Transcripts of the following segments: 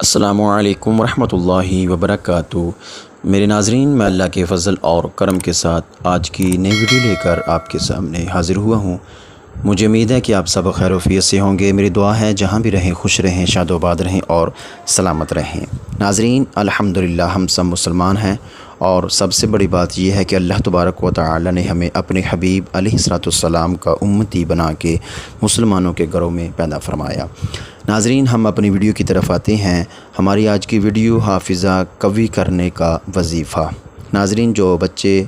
السلام علیکم ورحمۃ اللہ وبرکاتہ۔ میرے ناظرین، میں اللہ کے فضل اور کرم کے ساتھ آج کی نئی ویڈیو لے کر آپ کے سامنے حاضر ہوا ہوں۔ مجھے امید ہے کہ آپ سب خیر و عافیت سے ہوں گے۔ میری دعا ہے جہاں بھی رہیں خوش رہیں، شاد و آباد رہیں اور سلامت رہیں۔ ناظرین، الحمدللہ ہم سب مسلمان ہیں، اور سب سے بڑی بات یہ ہے کہ اللہ تبارک و تعالی نے ہمیں اپنے حبیب علیہ السلام کا امتی بنا کے مسلمانوں کے گھروں میں پیدا فرمایا۔ ناظرین، ہم اپنی ویڈیو کی طرف آتے ہیں۔ ہماری آج کی ویڈیو حافظہ قوی کرنے کا وظیفہ۔ ناظرین، جو بچے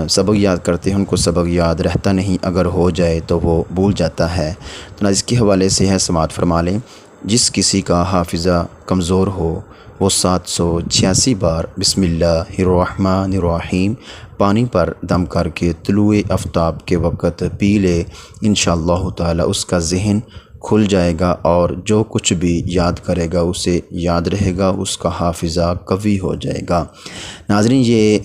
سبق یاد کرتے ہیں ان کو سبق یاد رہتا نہیں، اگر ہو جائے تو وہ بھول جاتا ہے۔ تو اس کے حوالے سے ہے، سماعت فرما لیں۔ جس کسی کا حافظہ کمزور ہو وہ 786 بار بسم اللہ الرحمن الرحیم پانی پر دم کر کے طلوع آفتاب کے وقت پی لے، انشاءاللہ تعالی اس کا ذہن کھل جائے گا اور جو کچھ بھی یاد کرے گا اسے یاد رہے گا، اس کا حافظہ قوی ہو جائے گا۔ ناظرین، یہ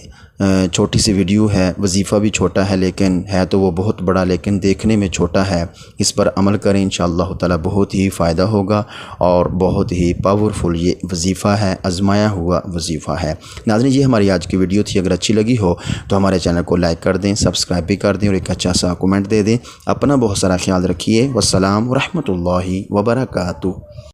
چھوٹی سی ویڈیو ہے، وظیفہ بھی چھوٹا ہے لیکن ہے تو وہ بہت بڑا، لیکن دیکھنے میں چھوٹا ہے۔ اس پر عمل کریں، انشاءاللہ تعالی بہت ہی فائدہ ہوگا اور بہت ہی پاورفل یہ وظیفہ ہے، آزمایا ہوا وظیفہ ہے۔ ناظرین، یہ ہماری آج کی ویڈیو تھی۔ اگر اچھی لگی ہو تو ہمارے چینل کو لائک کر دیں، سبسکرائب بھی کر دیں اور ایک اچھا سا کومنٹ دے دیں۔ اپنا بہت سارا خیال رکھیے۔ والسلام ورحمۃ اللہ وبرکاتہ۔